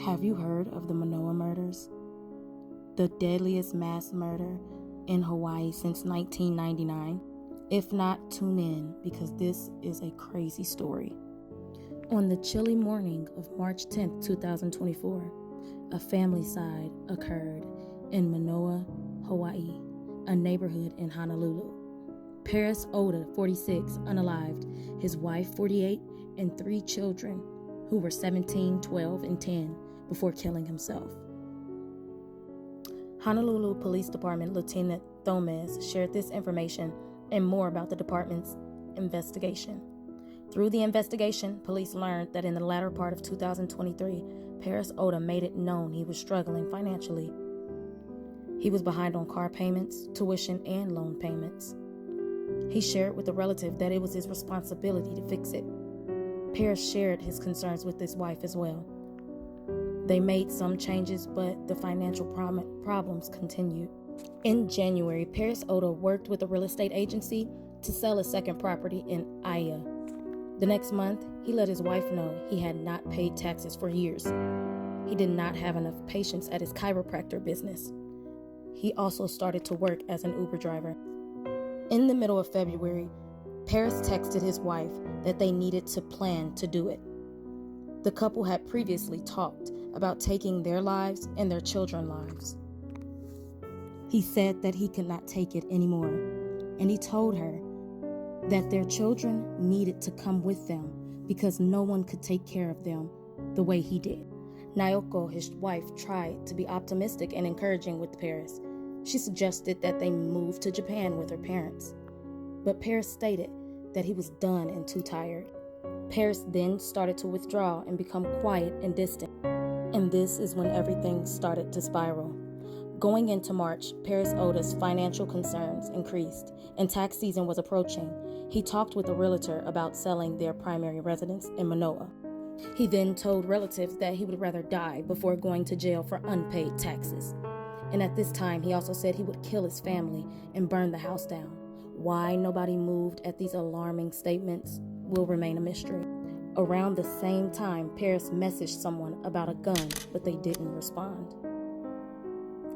Have you heard of the Manoa murders? The deadliest mass murder in Hawaii since 1999? If not, tune in because this is a crazy story. On the chilly morning of March 10, 2024, a familicide occurred in Manoa, Hawaii, a neighborhood in Honolulu. Paris Oda, 46, unalived, his wife, 48, and 3 children, who were 17, 12, and 10, before killing himself. Honolulu Police Department Lieutenant Thomas shared this information and more about the department's investigation. Through the investigation, police learned that in the latter part of 2023, Paris Oda made it known he was struggling financially. He was behind on car payments, tuition, and loan payments. He shared with a relative that it was his responsibility to fix it. Paris shared his concerns with his wife as well. They made some changes, but the financial problems continued. In January, Paris Oda worked with a real estate agency to sell a second property in Aya. The next month, he let his wife know he had not paid taxes for years. He did not have enough patience at his chiropractor business. He also started to work as an Uber driver. In the middle of February, Paris texted his wife that they needed to plan to do it. The couple had previously talked about taking their lives and their children's lives. He said that he could not take it anymore, and he told her that their children needed to come with them because no one could take care of them the way he did. Naoko, his wife, tried to be optimistic and encouraging with Paris. She suggested that they move to Japan with her parents. But Paris stated that he was done and too tired. Paris then started to withdraw and become quiet and distant. And this is when everything started to spiral. Going into March, Paris Oda's financial concerns increased, and tax season was approaching. He talked with a realtor about selling their primary residence in Manoa. He then told relatives that he would rather die before going to jail for unpaid taxes. And at this time, he also said he would kill his family and burn the house down. Why nobody moved at these alarming statements will remain a mystery. Around the same time, Paris messaged someone about a gun, but they didn't respond.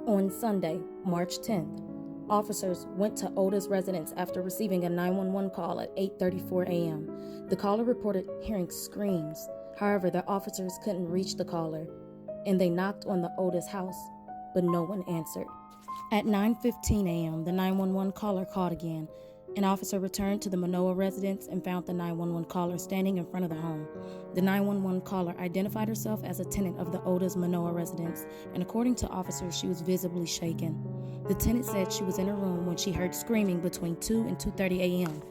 On Sunday, March 10th, officers went to Oda's residence after receiving a 911 call at 8:34 a.m. The caller reported hearing screams. However, the officers couldn't reach the caller, and they knocked on the Oda's house, but no one answered. At 9:15 a.m., the 911 caller called again. An officer returned to the Manoa residence and found the 911 caller standing in front of the home. The 911 caller identified herself as a tenant of the Oda's Manoa residence, and according to officers, she was visibly shaken. The tenant said she was in her room when she heard screaming between 2 and 2:30 a.m.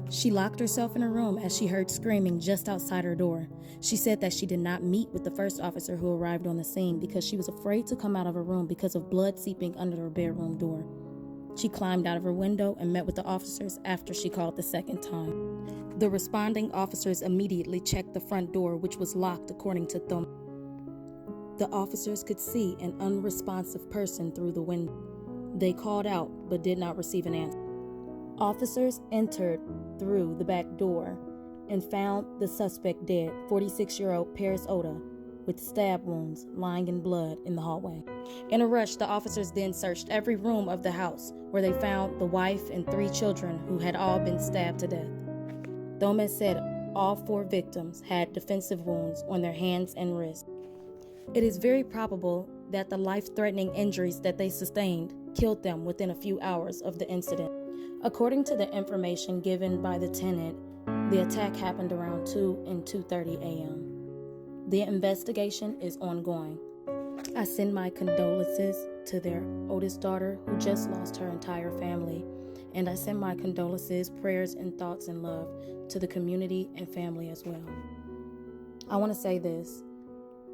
She locked herself in her room as she heard screaming just outside her door. She said that she did not meet with the first officer who arrived on the scene because she was afraid to come out of her room because of blood seeping under her bedroom door. She climbed out of her window and met with the officers after she called the second time. The responding officers immediately checked the front door, which was locked according to Thom. The officers could see an unresponsive person through the window. They called out but did not receive an answer. Officers entered through the back door and found the suspect dead, 46-year-old Paris Oda, with stab wounds lying in blood in the hallway. In a rush, the officers then searched every room of the house, where they found the wife and 3 children who had all been stabbed to death. Thomas said all 4 victims had defensive wounds on their hands and wrists. It is very probable that the life-threatening injuries that they sustained killed them within a few hours of the incident. According to the information given by the tenant, the attack happened around 2 and 2:30 a.m. The investigation is ongoing. I send my condolences to their oldest daughter, who just lost her entire family, and I send my condolences, prayers, and thoughts and love to the community and family as well. I want to say this.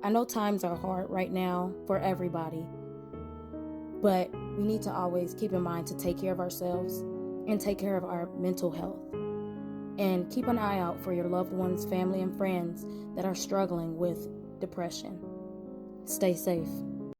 I know times are hard right now for everybody, but we need to always keep in mind to take care of ourselves and take care of our mental health. And keep an eye out for your loved ones, family, and friends that are struggling with depression. Stay safe.